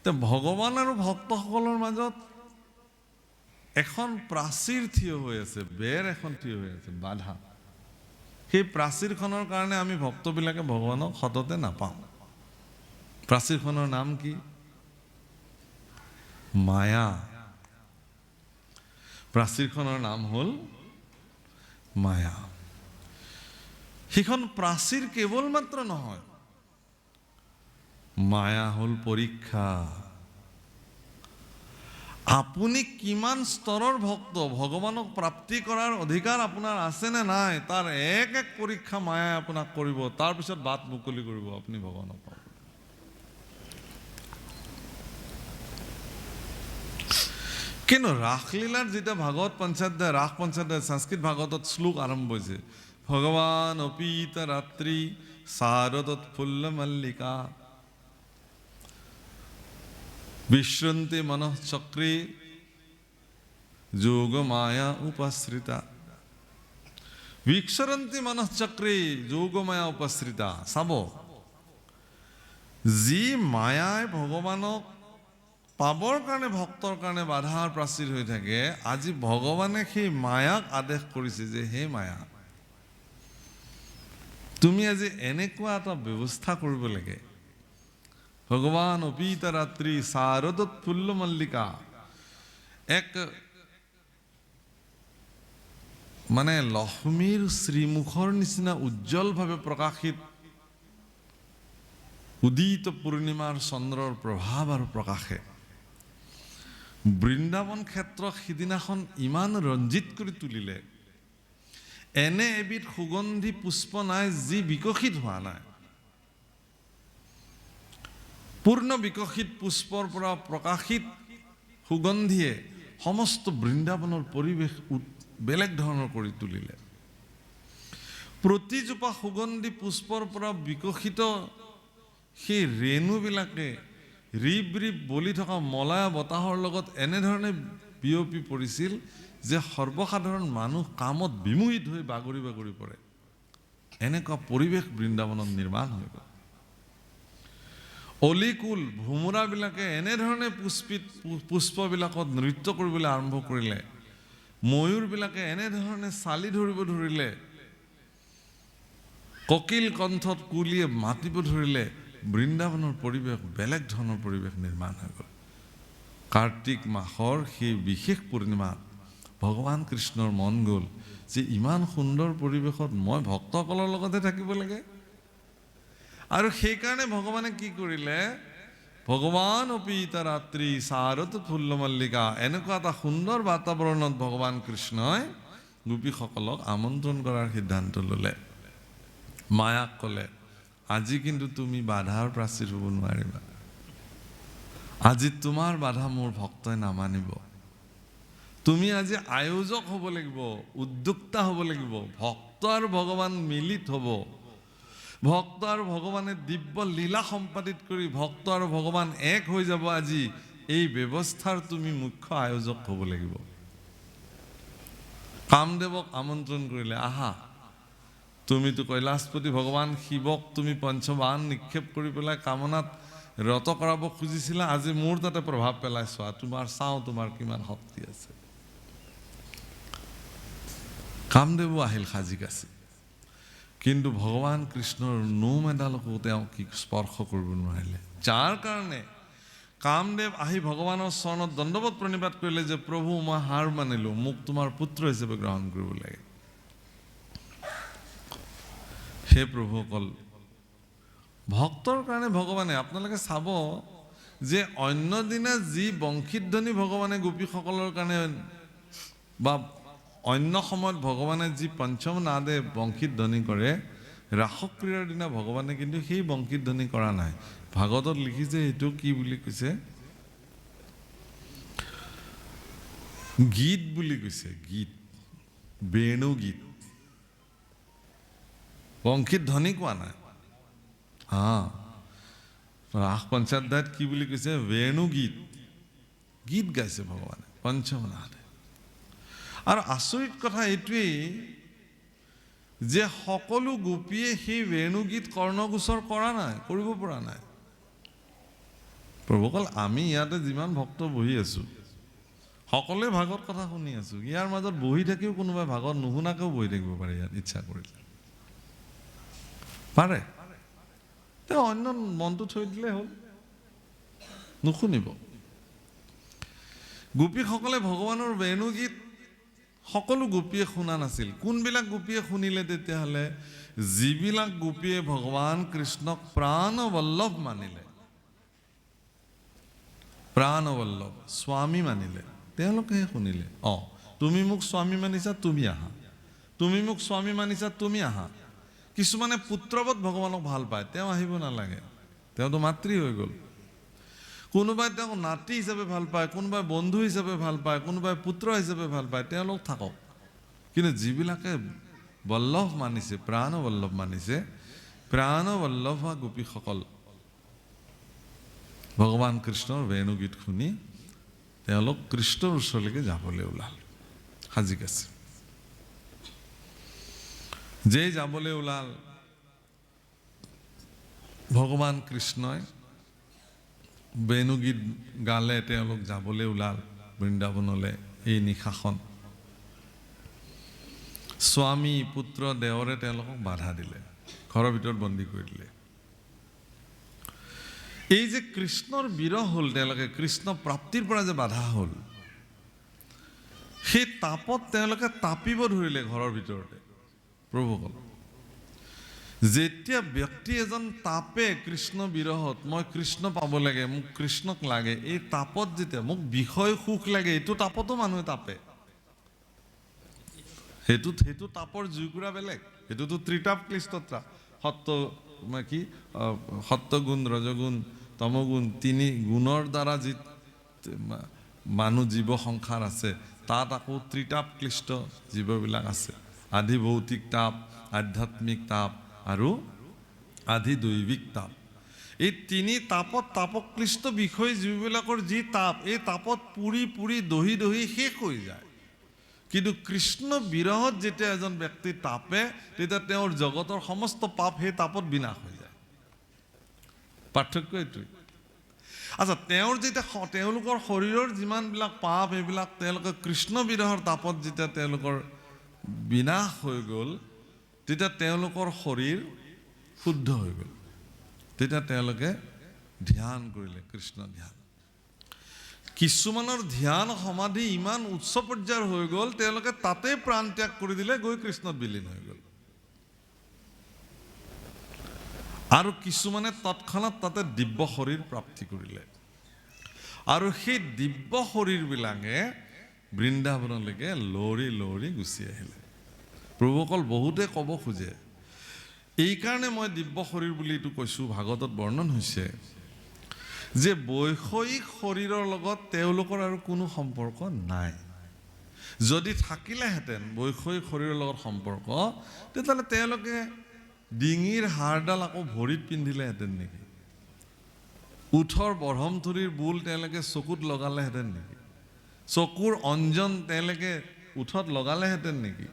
তো ভগৱান আৰু ভক্তসকলৰ মাজত এখন প্ৰাচীৰ থিয় হৈ আছে, বেৰ এখন থিয় হৈ আছে, বাধা। সেই প্ৰাচীৰখনৰ কাৰণে আমি ভক্তবিলাকে ভগৱানক সততে নাপাওঁ। প্ৰাচীৰখনৰ নাম কি? মায়া। প্ৰাচীৰখনৰ নাম হ'ল মায়া। সেইখন প্ৰাচীৰ কেৱল মাত্ৰ নহয়, মায়া হ'ল পৰীক্ষা। আপুনি কিমান স্তৰৰ ভক্ত, ভগৱানক প্ৰাপ্তি কৰাৰ অধিকাৰ আপোনাৰ আছে নে নাই, তাৰ এক এক পৰীক্ষা মায়াই আপোনাক কৰিব, তাৰপিছত বাট মুকলি কৰিব আপুনি ভগৱানক পাব। কিন্তু ৰাসলীলাৰ যেতিয়া ভাগৱত পঞ্চাধ্যায়, ৰাস পঞ্চাধ্যায় সংস্কৃত ভাগৱতত শ্লোক আৰম্ভ হৈছে, ভগৱান অপীত ৰাত্ৰি শাৰদোৎফুল্ল মল্লিকা বিশ্ৰন্তি মনঃচক্ৰে যোগ মায়া উপশ্ৰিতা। বিক্ষৰন্তি মনঃচক্ৰে যোগ মায়া উপশ্ৰিতা। চাব, যি মায়াই ভগৱানক পাবৰ কাৰণে ভক্তৰ কাৰণে বাধাৰ প্ৰাচীৰ হৈ থাকে, আজি ভগৱানে সেই মায়াক আদেশ কৰিছে যে হে মায়া, তুমি আজি এনেকুৱা এটা ব্যৱস্থা কৰিব লাগে। ভগৱান অপীত ৰাত্ৰি শাৰদোৎফুল্ল মল্লিকা, এক মানে লক্ষ্মীৰ শ্ৰীমুখৰ নিচিনা উজ্জ্বলভাৱে প্ৰকাশিত উদিত পূৰ্ণিমাৰ চন্দ্ৰৰ প্ৰভাৱ আৰু প্ৰকাশে বৃন্দাবন ক্ষেত্ৰক সিদিনাখন ইমান ৰঞ্জিত কৰি তুলিলে। এনে এবিধ সুগন্ধি পুষ্প নাই যি বিকশিত হোৱা নাই। পূৰ্ণ বিকশিত পুষ্পৰ পৰা প্ৰকাশিত সুগন্ধিয়ে সমস্ত বৃন্দাবনৰ পৰিৱেশ বেলেগ ধৰণৰ কৰি তুলিলে। প্ৰতিজোপা সুগন্ধি পুষ্পৰ পৰা বিকশিত সেই ৰেণুবিলাকে ৰিব ৰিব বলি থকা মলয়া বতাহৰ লগত এনেধৰণে বিয়পি পৰিছিল যে সৰ্বসাধাৰণ মানুহ কামত বিমোহিত হৈ বাগৰি বাগৰি পৰে। এনেকুৱা পৰিৱেশ বৃন্দাবনত নিৰ্মাণ হৈ গ'ল। অলিকুল ভোমোৰাবিলাকে এনেধৰণে পুষ্পবিলাকত নৃত্য কৰিবলৈ আৰম্ভ কৰিলে। ময়ূৰবিলাকে এনেধৰণে চালি ধৰিব ধৰিলে। ককিল কণ্ঠত কুলিয়ে মাতিব ধৰিলে। বৃন্দাবনৰ পৰিৱেশ বেলেগ ধৰণৰ পৰিৱেশ নিৰ্মাণ হৈ গ'ল। কাৰ্তিক মাহৰ সেই বিশেষ পূৰ্ণিমাত ভগৱান কৃষ্ণৰ মন গ'ল যে ইমান সুন্দৰ পৰিৱেশত মই ভক্তসকলৰ লগতে থাকিব লাগে। আৰু সেইকাৰণে ভগৱানে কি কৰিলে, ভগৱান অপীত ৰাত্ৰি শাৰদোৎফুল্ল মল্লিকা, এনেকুৱা এটা সুন্দৰ বাতাবৰণত ভগৱান কৃষ্ণই গোপীসকলক আমন্ত্ৰণ কৰাৰ সিদ্ধান্ত ল'লে। মায়াক ক'লে, আজি কিন্তু তুমি বাধাৰ প্ৰাচীৰ হ'ব নোৱাৰিবা। আজি তোমাৰ বাধা মোৰ ভক্তই নামানিব। তুমি আজি আয়োজক হ'ব লাগিব, উদ্যোক্তা হ'ব লাগিব। ভক্ত আৰু ভগৱান মিলিত হ'ব। ভক্ত আৰু ভগৱানে দিব্য লীলা সম্পাদিত কৰি ভক্ত আৰু ভগৱান এক হৈ যাব। আজি এই ব্যৱস্থাৰ তুমি মুখ্য আয়োজক হ'ব লাগিব। কামদেৱক আমন্ত্ৰণ কৰিলে, আহা, তুমিতো কৈলাশপতি ভগৱান শিৱক তুমি পঞ্চবান নিক্ষেপ কৰি পেলাই কামনাত ৰত কৰাব খুজিছিলা। আজি মোৰ তাতে প্ৰভাৱ পেলাই চোৱা, তোমাৰ কিমান শক্তি আছে। কামদেৱো আহিল সাজি কাচি, কিন্তু ভগৱান কৃষ্ণৰ নোম এডালকো তেওঁ কি স্পৰ্শ কৰিব নোৱাৰিলে। যাৰ কাৰণে কামদেৱ আহি ভগৱানৰ চৰণত দণ্ডৱত প্ৰণিপাত কৰিলে যে প্ৰভু, মই হাৰ মানিলো, মোক তোমাৰ পুত্ৰ হিচাপে গ্ৰহণ কৰিব লাগে। হে প্ৰভুসকল, ভক্তৰ কাৰণে ভগৱানে, আপোনালোকে চাব যে অন্য দিনা যি বংশীধ্বনি ভগৱানে গোপীসকলৰ কাৰণে বা অন্য সময়ত ভগৱানে যি পঞ্চম নাদে বংশীধ্বনি কৰে, ৰাসক্ৰিয়াৰ দিনা ভগৱানে কিন্তু সেই বংশীধ্বনি কৰা নাই। ভাগৱতত লিখিছে এইটো কি বুলি কৈছে, গীত বুলি কৈছে, গীত, বেণু গীত, বংশীধ্বনি কোৱা নাই। ৰাস পঞ্চাধ্যায়ত কি বুলি কৈছে, বেণু গীত, গীত গাইছে ভগৱানে পঞ্চম নাদে। আৰু আচৰিত কথা এইটোৱেই যে সকলো গোপীয়ে সেই বেণুগীত কৰ্ণগোচৰ কৰা নাই, কৰিব পৰা নাই। প্ৰভুসকল আমি ইয়াতে যিমান ভক্ত বহি আছো সকলোৱে ভাগৱত কথা শুনি আছো, ইয়াৰ মাজত বহি থাকিও কোনোবাই ভাগৱত নুশুনাকেও বহি থাকিব পাৰে ইয়াত ইচ্ছা কৰিলে পাৰে, তেওঁ অন্য মনটো থৈ দিলে হ'ল, নুশুনিব। গোপীসকলে ভগৱানৰ বেণুগীত সকলো গোপীয়ে শুনা নাছিল। কোনবিলাক গোপীয়ে শুনিলে তেতিয়াহ'লে? যিবিলাক গোপীয়ে ভগৱান কৃষ্ণক প্ৰাণবল্লভ মানিলে, প্ৰাণবল্লভ স্বামী মানিলে, তেওঁলোকেহে শুনিলে। তুমি মোক স্বামী মানিছা, তুমি আহা, তুমি মোক স্বামী মানিছা, তুমি আহা। কিছুমানে পুত্ৰবৎ ভগৱানক ভাল পায়, তেওঁ আহিব নালাগে, তেওঁতো মাতৃ হৈ গ'ল। কোনোবাই তেওঁক নাতি হিচাপে ভাল পায়, কোনোবাই বন্ধু হিচাপে ভাল পায়, কোনোবাই পুত্ৰ হিচাপে ভাল পায়, তেওঁলোক থাকক। কিন্তু যিবিলাকে বল্লভ মানিছে, প্ৰাণবল্লভ মানিছে, প্ৰাণবল্লভ গোপীসকল ভগৱান কৃষ্ণৰ বেণুগীত শুনি তেওঁলোক কৃষ্ণৰ ওচৰলৈকে যাবলৈ ওলাল, সাজি আছে। যেই যাবলৈ ওলাল, ভগৱান কৃষ্ণই বেণুগীত গালে, তেওঁলোক যাবলৈ ওলাল বৃন্দাবনলৈ এই নিশাখন। স্বামী পুত্ৰ দেৱৰে তেওঁলোকক বাধা দিলে, ঘৰৰ ভিতৰত বন্দী কৰি দিলে। এই যে কৃষ্ণৰ বিৰহ হ'ল, তেওঁলোকে কৃষ্ণ প্ৰাপ্তিৰ পৰা যে বাধা হ'ল, সেই তাপত তেওঁলোকে তাপিব ধৰিলে ঘৰৰ ভিতৰতে। প্ৰভুসকল, যেতিয়া ব্যক্তি এজন তাপে কৃষ্ণ বিৰহত, মই কৃষ্ণ পাব লাগে, মোক কৃষ্ণক লাগে, এই তাপত যেতিয়া মোক বিষয় সুখ লাগে, এইটো তাপতো মানুহে তাপে। সেইটো তাপৰ জুইকুৰা বেলেগ, সেইটোতো ত্ৰিতাপ ক্লিষ্টতা, সত্যগুণ ৰজগুণ তমগুণ, তিনি গুণৰ দ্বাৰা যি মানুহ জীৱ সংসাৰ আছে, তাত আকৌ ত্ৰিতাপ ক্লিষ্ট জীৱবিলাক আছে। আধি ভৌতিক তাপ, আধ্যাত্মিক তাপ আৰু আধি দৈবিক তাপ। এই তিনি তাপত তাপক্লিষ্ট বিষয় যিবিলাকৰ যি তাপ, এই তাপত পুৰি পুৰি দহি দহি শেষ হৈ যায়। কিন্তু কৃষ্ণ বিৰহত যেতিয়া এজন ব্যক্তি তাপে, তেতিয়া তেওঁৰ জগতৰ সমস্ত পাপ সেই তাপত বিনাশ হৈ যায়। পাৰ্থক্য এইটোৱে। আচ্ছা, তেওঁৰ যেতিয়া তেওঁলোকৰ শৰীৰৰ যিমানবিলাক পাপ, এইবিলাক তেওঁলোকে কৃষ্ণ বিৰহৰ তাপত যেতিয়া তেওঁলোকৰ বিনাশ হৈ গ'ল, তেতিয়া তেওঁলোকৰ শৰীৰ শুদ্ধ হৈ গ'ল। তেতিয়া তেওঁলোকে ধ্যান কৰিলে, কৃষ্ণ ধ্যান। কিছুমানৰ ধ্যান সমাধি ইমান উচ্চ পৰ্যায়ৰ হৈ গ'ল, তেওঁলোকে তাতে প্ৰাণ ত্যাগ কৰি দিলে, গৈ কৃষ্ণত বিলীন হৈ গ'ল। আৰু কিছুমানে তৎক্ষণাত তাতে দিব্য শৰীৰ প্ৰাপ্তি কৰিলে, আৰু সেই দিব্য শৰীৰবিলাকে বৃন্দাবনলৈকে লৰি লৰি গুচি আহিলে। প্ৰভুসকল, বহুতে ক'ব খোজে, এইকাৰণে মই দিব্য শৰীৰ বুলি এইটো কৈছোঁ, ভাগৱতত বৰ্ণন হৈছে যে বৈষয়িক শৰীৰৰ লগত তেওঁলোকৰ আৰু কোনো সম্পৰ্ক নাই। যদি থাকিলেহেঁতেন বৈষয়িক শৰীৰৰ লগত সম্পৰ্ক, তেতিয়াহ'লে তেওঁলোকে ডিঙিৰ হাড়ডাল আকৌ ভৰিত পিন্ধিলেহেঁতেন নেকি? ওঠৰ বঢ়মথুৰিৰ বোল তেওঁলোকে চকুত লগালেহেঁতেন নেকি? চকুৰ অঞ্জন তেওঁলোকে ওঠত লগালেহেঁতেন নেকি?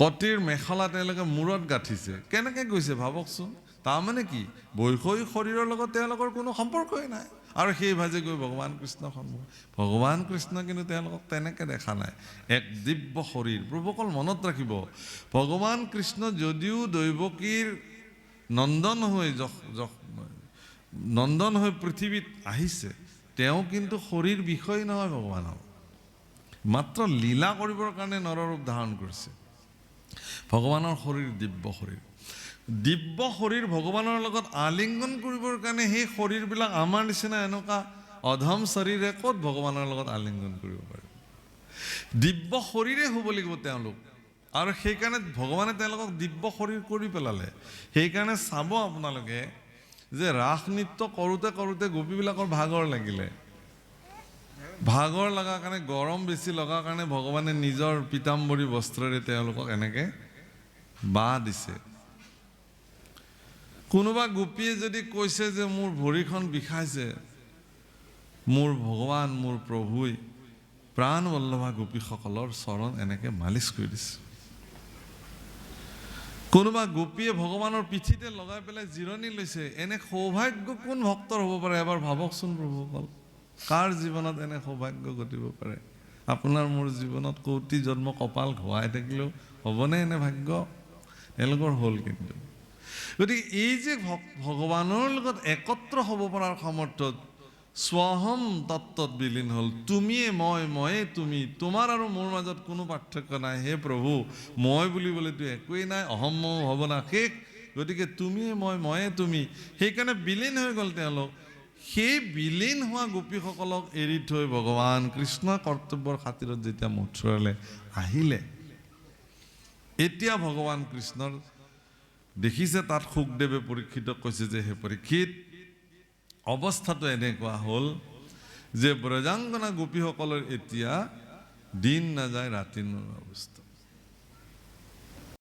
কটিৰ মেখেলা তেওঁলোকে মূৰত গাঁঠিছে, কেনেকে গৈছে ভাবকচোন। তাৰমানে কি? বৈষয়িক শৰীৰৰ লগত তেওঁলোকৰ কোনো সম্পৰ্কই নাই, আৰু সেই ভাজে গৈ ভগৱান কৃষ্ণৰ সন্মুখত। ভগৱান কৃষ্ণ কিন্তু তেওঁলোকক তেনেকে দেখা নাই, এক দিব্য শৰীৰ। প্ৰভুসকল, মনত ৰাখিব, ভগৱান কৃষ্ণ যদিও দৈৱকীৰ নন্দন হৈ পৃথিৱীত আহিছে, তেওঁ কিন্তু শৰীৰ বিষয় নহয় ভগৱানৰ, মাত্ৰ লীলা কৰিবৰ কাৰণে নৰৰূপ ধাৰণ কৰিছে। ভগৱানৰ শৰীৰ দিব্য শৰীৰ। দিব্য শৰীৰ ভগৱানৰ লগত আলিংগন কৰিবৰ কাৰণে সেই শৰীৰবিলাক আমাৰ নিচিনা এনেকুৱা অধম শৰীৰে ক'ত ভগৱানৰ লগত আলিংগন কৰিব পাৰে? দিব্য শৰীৰে হ'ব লাগিব তেওঁলোক, আৰু সেইকাৰণে ভগৱানে তেওঁলোকক দিব্য শৰীৰ কৰি পেলালে। সেইকাৰণে চাব আপোনালোকে যে ৰাস নৃত্য কৰোঁতে কৰোঁতে গোপীবিলাকৰ ভাগৰ লাগিলে, ভাগৰ লগাৰ কাৰণে, গৰম বেছি লগাৰ কাৰণে ভগৱানে নিজৰ পীতাম্বৰী বস্ত্ৰৰে তেওঁলোকক এনেকে বাঁহ দিছে। কোনোবা গোপীয়ে যদি কৈছে যে মোৰ ভৰিখন বিষাইছে, মোৰ ভগৱান, মোৰ প্ৰভুই প্ৰাণবল্লভা গোপীসকলৰ চৰণ এনেকে মালিচ কৰি দিছে। কোনোবা গোপীয়ে ভগৱানৰ পিঠিতে লগাই পেলাই জিৰণি লৈছে। এনে সৌভাগ্য কোন ভক্তৰ হ'ব পাৰে এবাৰ ভাবকচোন প্ৰভুসকল। কাৰ জীৱনত এনে সৌভাগ্য ঘটিব পাৰে? আপোনাৰ মোৰ জীৱনত কোটি জন্ম কপাল ঘোৱাই থাকিলেও হ'বনে এনে ভাগ্য? এওঁলোকৰ হ'ল কিন্তু। গতিকে এই যে ভগৱানৰ লগত একত্ৰ হ'ব পৰাৰ সামৰ্থ্যত স্বহম তত্ত্বত বিলীন হ'ল। তুমিয়ে মই, ময়ে তুমি, তোমাৰ আৰু মোৰ মাজত কোনো পাৰ্থক্য নাই। হে প্ৰভু, মই বুলিবলৈতো একোৱেই নাই, অহম মম হ'ব না শেষ। গতিকে তুমিয়ে মই, ময়ে তুমি, সেইকাৰণে বিলীন হৈ গ'ল তেওঁলোক। সেই বিলীন হোৱা গোপীসকলক এৰি থৈ ভগৱান কৃষ্ণ কৰ্তব্যৰ খাতিৰত যেতিয়া মথুৰালৈ আহিলে, এতিয়া ভগৱান কৃষ্ণৰ দেখিছে তাত শুকদেৱে পৰীক্ষিতক কৈছে যে হে পৰীক্ষিত, অৱস্থাটো এনেকুৱা হ'ল যে ব্ৰজাংগনা গোপীসকলৰ এতিয়া দিন নাযায় ৰাতি নোৰোৱা অৱস্থা।